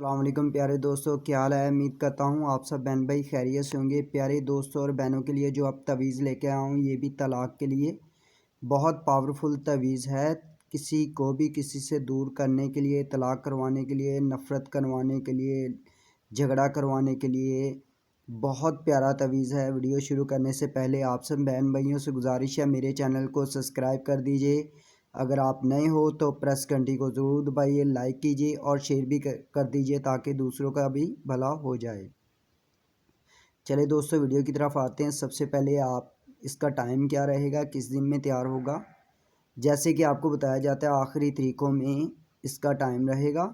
السلام علیکم پیارے دوستوں، کیا حال ہے؟ امید کرتا ہوں آپ سب بہن بھائی خیریت سے ہوں گے۔ پیارے دوستوں اور بہنوں کے لیے جو اب تعویذ لے کے آیا ہوں، یہ بھی طلاق کے لیے بہت پاورفل تعویذ ہے۔ کسی کو بھی کسی سے دور کرنے کے لیے، طلاق کروانے کے لیے، نفرت کروانے کے لیے، جھگڑا کروانے کے لیے بہت پیارا تعویذ ہے۔ ویڈیو شروع کرنے سے پہلے آپ سب بہن بھائیوں سے گزارش ہے میرے چینل کو سبسکرائب کر دیجئے۔ اگر آپ نئے ہو تو پریس گھنٹی کو ضرور دبائیے، لائک کیجئے اور شیئر بھی کر دیجئے تاکہ دوسروں کا بھی بھلا ہو جائے۔ چلے دوستو ویڈیو کی طرف آتے ہیں۔ سب سے پہلے آپ اس کا ٹائم کیا رہے گا، کس دن میں تیار ہوگا؟ جیسے کہ آپ کو بتایا جاتا ہے آخری طریقوں میں اس کا ٹائم رہے گا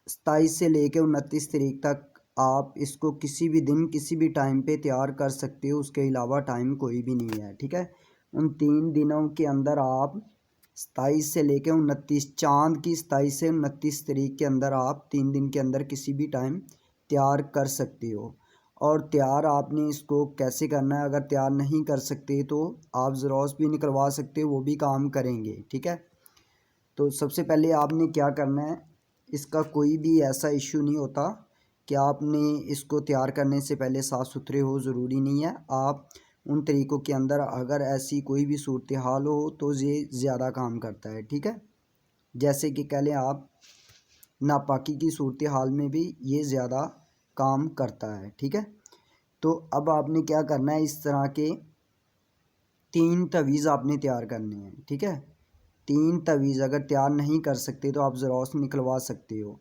27 سے لے کے 29 تاریخ تک۔ آپ اس کو کسی بھی دن کسی بھی ٹائم پہ تیار کر سکتے ہو، اس کے علاوہ ٹائم کوئی بھی نہیں ہے، ٹھیک ہے۔ ان 3 دنوں کے اندر آپ 27 سے لے کے 29 چاند کی 27 سے 29 تاریخ کے اندر آپ 3 دن کے اندر کسی بھی ٹائم تیار کر سکتے ہو۔ اور تیار آپ نے اس کو کیسے کرنا ہے، اگر تیار نہیں کر سکتے تو آپ زیروکس بھی نکلوا سکتے ہو، وہ بھی کام کریں گے، ٹھیک ہے۔ تو سب سے پہلے آپ نے کیا کرنا ہے، اس کا کوئی بھی ایسا ایشو نہیں ہوتا کہ آپ نے اس کو تیار کرنے سے پہلے صاف ستھرے ہو، ضروری نہیں ہے۔ آپ ان طریقوں کے اندر اگر ایسی کوئی بھی صورتحال ہو تو یہ زیادہ کام کرتا ہے، ٹھیک ہے۔ جیسے کہ کہہ لیں آپ ناپاکی کی صورتحال میں بھی یہ زیادہ کام کرتا ہے، ٹھیک ہے۔ تو اب آپ نے کیا کرنا ہے، اس طرح کے 3 تعویذ آپ نے تیار کرنے ہیں، ٹھیک ہے۔ 3 تعویذ اگر تیار نہیں کر سکتے تو آپ زیروکس نکلوا سکتے ہو۔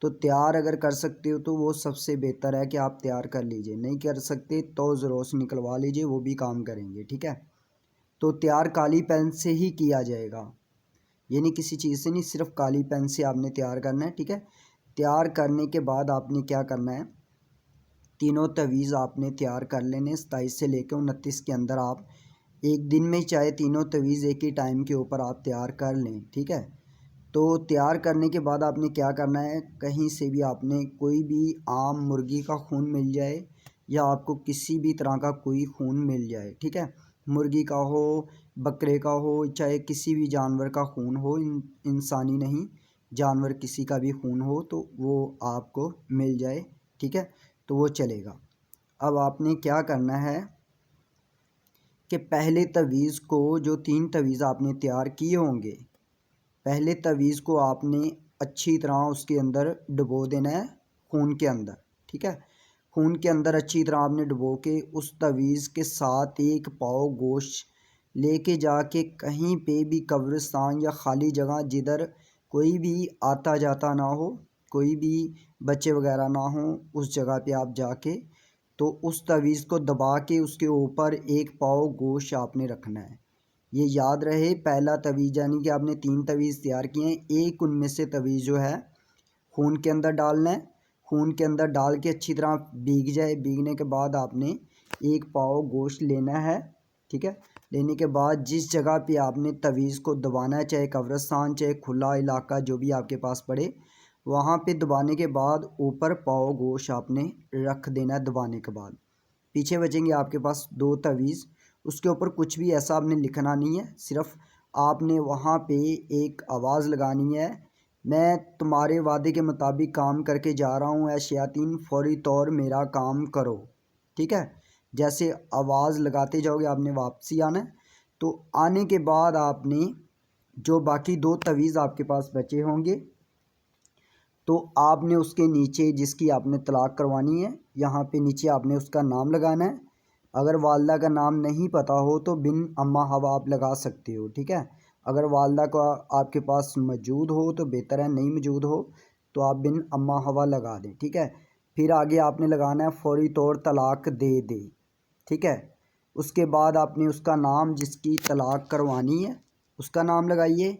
تو تیار اگر کر سکتے ہو تو وہ سب سے بہتر ہے کہ آپ تیار کر لیجئے، نہیں کر سکتے تو زیروکس نکلوا لیجئے، وہ بھی کام کریں گے، ٹھیک ہے۔ تو تیار کالی پین سے ہی کیا جائے گا، یعنی کسی چیز سے نہیں، صرف کالی پین سے آپ نے تیار کرنا ہے، ٹھیک ہے۔ تیار کرنے کے بعد آپ نے کیا کرنا ہے، تینوں تعویذ آپ نے تیار کر لینے 27 سے لے کے 29 کے اندر۔ آپ ایک دن میں چاہے تینوں تعویذ ایک ہی ٹائم کے اوپر آپ تیار کر لیں، ٹھیک ہے۔ تو تیار کرنے کے بعد آپ نے کیا کرنا ہے، کہیں سے بھی آپ نے کوئی بھی عام مرغی کا خون مل جائے یا آپ کو کسی بھی طرح کا کوئی خون مل جائے، ٹھیک ہے، مرغی کا ہو، بکرے کا ہو، چاہے کسی بھی جانور کا خون ہو، انسانی نہیں، جانور کسی کا بھی خون ہو تو وہ آپ کو مل جائے، ٹھیک ہے، تو وہ چلے گا۔ اب آپ نے کیا کرنا ہے کہ پہلے تعویذ کو، جو 3 تعویذ آپ نے تیار کیے ہوں گے، پہلے تعویذ کو آپ نے اچھی طرح اس کے اندر ڈبو دینا ہے، خون کے اندر، ٹھیک ہے۔ خون کے اندر اچھی طرح آپ نے ڈبو کے اس تعویذ کے ساتھ 1 پاؤ گوشت لے کے جا کے کہیں پہ بھی قبرستان یا خالی جگہ جدھر کوئی بھی آتا جاتا نہ ہو، کوئی بھی بچے وغیرہ نہ ہوں، اس جگہ پہ آپ جا کے تو اس تعویذ کو دبا کے اس کے اوپر 1 پاؤ گوشت آپ نے رکھنا ہے۔ یہ یاد رہے، پہلا تعویذ یعنی کہ آپ نے 3 تعویذ تیار کیے ہیں، ایک ان میں سے تعویذ جو ہے خون کے اندر ڈالنا ہے، خون کے اندر ڈال کے اچھی طرح بھیگ جائے، بھیگنے کے بعد آپ نے 1 پاؤ گوشت لینا ہے، ٹھیک ہے۔ لینے کے بعد جس جگہ پہ آپ نے تعویذ کو دبانا ہے، چاہے قبرستان چاہے کھلا علاقہ جو بھی آپ کے پاس پڑے، وہاں پہ دبانے کے بعد اوپر پاؤ گوشت آپ نے رکھ دینا ہے۔ دبانے کے بعد پیچھے بچیں گے آپ کے پاس 2 تعویذ، اس کے اوپر کچھ بھی ایسا آپ نے لکھنا نہیں ہے، صرف آپ نے وہاں پہ ایک آواز لگانی ہے، میں تمہارے وعدے کے مطابق کام کر کے جا رہا ہوں، اے شیاطین فوری طور میرا کام کرو، ٹھیک ہے۔ جیسے آواز لگاتے جاؤ گے آپ نے واپسی آنا ہے، تو آنے کے بعد آپ نے جو باقی 2 تعویذ آپ کے پاس بچے ہوں گے تو آپ نے اس کے نیچے جس کی آپ نے طلاق کروانی ہے، یہاں پہ نیچے آپ نے اس کا نام لگانا ہے۔ اگر والدہ کا نام نہیں پتہ ہو تو بن اما ہوا آپ لگا سکتے ہو، ٹھیک ہے۔ اگر والدہ کا آپ کے پاس موجود ہو تو بہتر ہے، نہیں موجود ہو تو آپ بن اما ہوا لگا دیں، ٹھیک ہے۔ پھر آگے آپ نے لگانا ہے فوری طور طلاق دے دے، ٹھیک ہے۔ اس کے بعد آپ نے اس کا نام جس کی طلاق کروانی ہے اس کا نام لگائیے،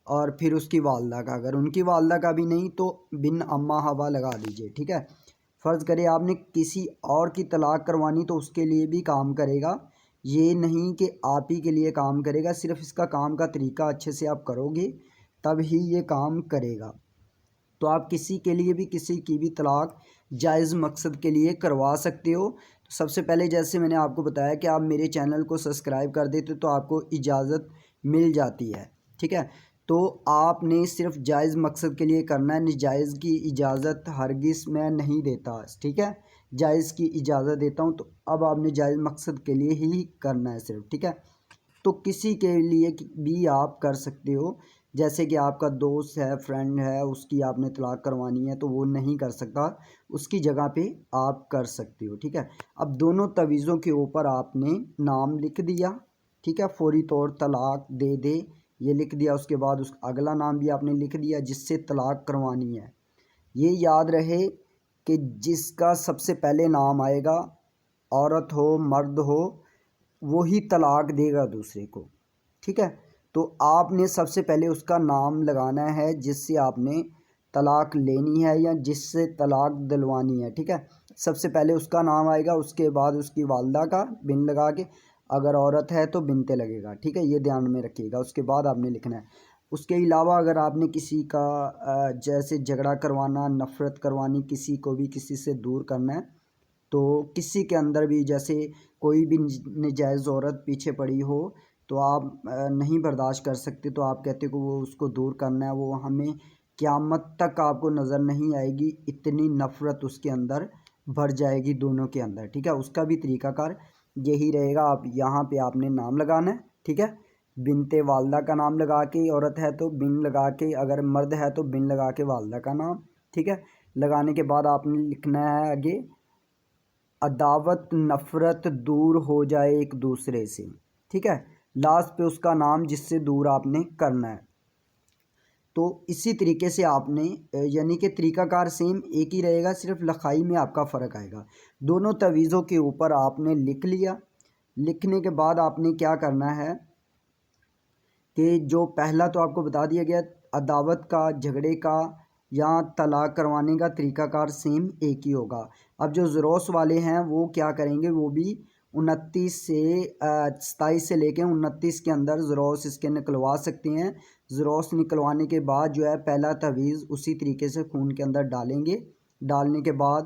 اور پھر اس کی والدہ کا، اگر ان کی والدہ کا بھی نہیں تو بن اما ہوا لگا دیجئے، ٹھیک ہے۔ فرض کرے آپ نے کسی اور کی طلاق کروانی تو اس کے لیے بھی کام کرے گا، یہ نہیں کہ آپ ہی کے لیے کام کرے گا، صرف اس کا کام کا طریقہ اچھے سے آپ کرو گے تب ہی یہ کام کرے گا۔ تو آپ کسی کے لیے بھی کسی کی بھی طلاق جائز مقصد کے لیے کروا سکتے ہو۔ تو سب سے پہلے جیسے میں نے آپ کو بتایا کہ آپ میرے چینل کو سبسکرائب کر دیتے تو آپ کو اجازت مل جاتی ہے، ٹھیک ہے۔ تو آپ نے صرف جائز مقصد کے لیے کرنا ہے، نجائز کی اجازت ہرگز میں نہیں دیتا، ٹھیک ہے، جائز کی اجازت دیتا ہوں، تو اب آپ نے جائز مقصد کے لیے ہی کرنا ہے صرف، ٹھیک ہے۔ تو کسی کے لیے بھی آپ کر سکتے ہو، جیسے کہ آپ کا دوست ہے، فرینڈ ہے، اس کی آپ نے طلاق کروانی ہے تو وہ نہیں کر سکتا، اس کی جگہ پہ آپ کر سکتے ہو، ٹھیک ہے۔ اب دونوں تویزوں کے اوپر آپ نے نام لکھ دیا، ٹھیک ہے، فوری طور طلاق دے دے یہ لکھ دیا، اس کے بعد اس اگلا نام بھی آپ نے لکھ دیا جس سے طلاق کروانی ہے۔ یہ یاد رہے کہ جس کا سب سے پہلے نام آئے گا، عورت ہو مرد ہو، وہی طلاق دے گا دوسرے کو، ٹھیک ہے۔ تو آپ نے سب سے پہلے اس کا نام لگانا ہے جس سے آپ نے طلاق لینی ہے یا جس سے طلاق دلوانی ہے، ٹھیک ہے۔ سب سے پہلے اس کا نام آئے گا، اس کے بعد اس کی والدہ کا بن لگا کے، اگر عورت ہے تو بنتے لگے گا، ٹھیک ہے، یہ دھیان میں رکھیے گا، اس کے بعد آپ نے لکھنا ہے۔ اس کے علاوہ اگر آپ نے کسی کا جیسے جھگڑا کروانا، نفرت کروانی، کسی کو بھی کسی سے دور کرنا ہے، تو کسی کے اندر بھی جیسے کوئی بھی نجائز عورت پیچھے پڑی ہو تو آپ نہیں برداشت کر سکتے، تو آپ کہتے کہ وہ اس کو دور کرنا ہے، وہ ہمیں قیامت تک آپ کو نظر نہیں آئے گی، اتنی نفرت اس کے اندر بھر جائے گی دونوں کے اندر، ٹھیک ہے۔ اس کا بھی طریقہ کار یہی رہے گا، آپ یہاں پہ آپ نے نام لگانا ہے، ٹھیک ہے، بنت والدہ کا نام لگا کے، عورت ہے تو بن لگا کے، اگر مرد ہے تو بن لگا کے والدہ کا نام، ٹھیک ہے، لگانے کے بعد آپ نے لکھنا ہے آگے عداوت نفرت دور ہو جائے ایک دوسرے سے، ٹھیک ہے، لاسٹ پہ اس کا نام جس سے دور آپ نے کرنا ہے۔ تو اسی طریقے سے آپ نے یعنی کہ طریقہ کار سیم ایک ہی رہے گا، صرف لکھائی میں آپ کا فرق آئے گا۔ دونوں تویزوں کے اوپر آپ نے لکھ لیا، لکھنے کے بعد آپ نے کیا کرنا ہے کہ جو پہلا تو آپ کو بتا دیا گیا، عداوت کا، جھگڑے کا یا طلاق کروانے کا طریقہ کار سیم ایک ہی ہوگا۔ اب جو زروس والے ہیں وہ کیا کریں گے، وہ بھی 27 سے لے کے 29 کے اندر زروس اس کے نکلوا سکتے ہیں۔ زروس نکلوانے کے بعد جو ہے پہلا تویز اسی طریقے سے خون کے اندر ڈالیں گے، ڈالنے کے بعد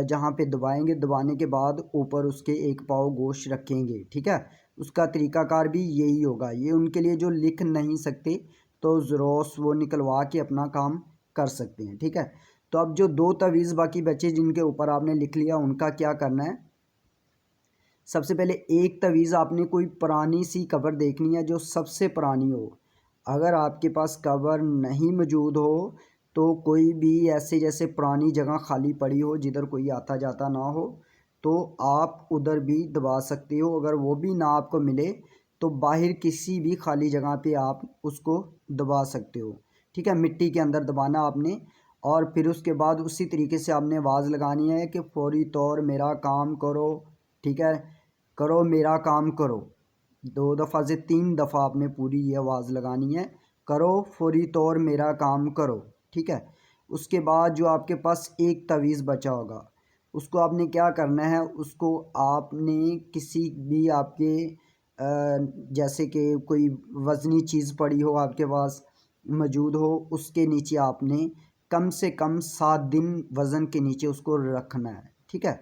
جہاں پہ دبائیں گے، دبانے کے بعد اوپر اس کے ایک پاؤ گوشت رکھیں گے، ٹھیک ہے۔ اس کا طریقہ کار بھی یہی ہوگا۔ یہ ان کے لیے جو لکھ نہیں سکتے تو زروس وہ نکلوا کے اپنا کام کر سکتے ہیں، ٹھیک ہے۔ تو اب جو دو تویز باقی بچے جن کے اوپر آپ نے لکھ لیا، ان کا کیا کرنا ہے، سب سے پہلے ایک تویز آپ نے کوئی پرانی سی قبر دیکھنی ہے جو سب سے پرانی ہو۔ اگر آپ کے پاس قبر نہیں موجود ہو تو کوئی بھی ایسے جیسے پرانی جگہ خالی پڑی ہو جدھر کوئی آتا جاتا نہ ہو تو آپ ادھر بھی دبا سکتے ہو۔ اگر وہ بھی نہ آپ کو ملے تو باہر کسی بھی خالی جگہ پہ آپ اس کو دبا سکتے ہو، ٹھیک ہے، مٹی کے اندر دبانا آپ نے، اور پھر اس کے بعد اسی طریقے سے آپ نے آواز لگانی ہے کہ فوری طور میرا کام کرو، ٹھیک ہے، کرو میرا کام کرو، 2 دفعہ سے 3 دفعہ آپ نے پوری یہ آواز لگانی ہے، کرو فوری طور میرا کام کرو، ٹھیک ہے۔ اس کے بعد جو آپ کے پاس ایک تویز بچا ہوگا اس کو آپ نے کیا کرنا ہے، اس کو آپ نے کسی بھی آپ کے جیسے کہ کوئی وزنی چیز پڑی ہو آپ کے پاس موجود ہو، اس کے نیچے آپ نے کم سے کم 7 دن وزن کے نیچے اس کو رکھنا ہے، ٹھیک ہے۔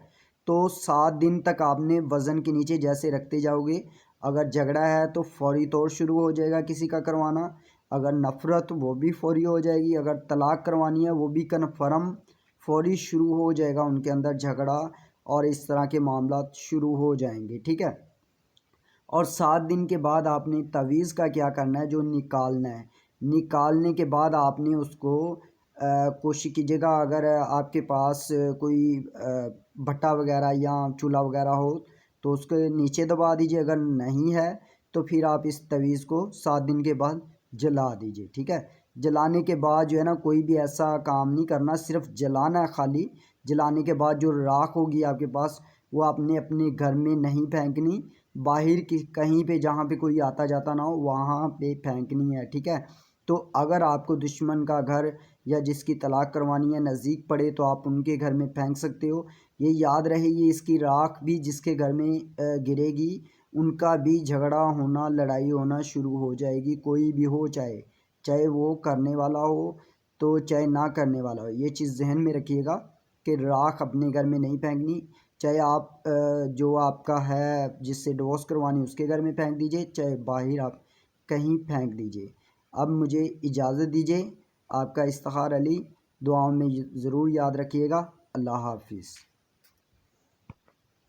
تو 7 دن تک آپ نے وزن کے نیچے جیسے رکھتے جاؤ گے، اگر جھگڑا ہے تو فوری طور شروع ہو جائے گا کسی کا کروانا، اگر نفرت وہ بھی فوری ہو جائے گی، اگر طلاق کروانی ہے وہ بھی کنفرم فوری شروع ہو جائے گا، ان کے اندر جھگڑا اور اس طرح کے معاملات شروع ہو جائیں گے، ٹھیک ہے۔ اور 7 دن کے بعد آپ نے تویز کا کیا کرنا ہے، جو نکالنا ہے، نکالنے کے بعد آپ نے اس کو کوشش کیجیے گا اگر آپ کے پاس کوئی بھٹا وغیرہ یا چولہا وغیرہ ہو تو اس کے نیچے دبا دیجیے، اگر نہیں ہے تو پھر آپ اس تویز کو 7 دن کے بعد جلا دیجیے، ٹھیک ہے۔ جلانے کے بعد جو ہے نا کوئی بھی ایسا کام نہیں کرنا، صرف جلانا ہے خالی۔ جلانے کے بعد جو راکھ ہوگی آپ کے پاس وہ آپ نے اپنے گھر میں نہیں پھینکنی، باہر کی کہیں پہ جہاں پہ کوئی آتا جاتا نہ ہو وہاں پہ پھینکنی ہے، ٹھیک ہے۔ تو اگر آپ کو دشمن کا گھر یا جس کی طلاق کروانی ہے نزدیک پڑے تو آپ ان کے گھر میں پھینک سکتے ہو۔ یہ یاد رہے یہ اس کی راکھ بھی جس کے گھر میں گرے گی ان کا بھی جھگڑا ہونا، لڑائی ہونا شروع ہو جائے گی، کوئی بھی ہو، چاہے وہ کرنے والا ہو تو چاہے نہ کرنے والا ہو۔ یہ چیز ذہن میں رکھیے گا کہ راکھ اپنے گھر میں نہیں پھینکنی، چاہے آپ جو آپ کا ہے جس سے ڈیورس کروانی اس کے گھر میں پھینک دیجئے، چاہے باہر آپ کہیں پھینک دیجئے۔ اب مجھے اجازت دیجیے، آپ کا افتخار علی، دعاؤں میں ضرور یاد رکھیے گا۔ اللہ حافظ۔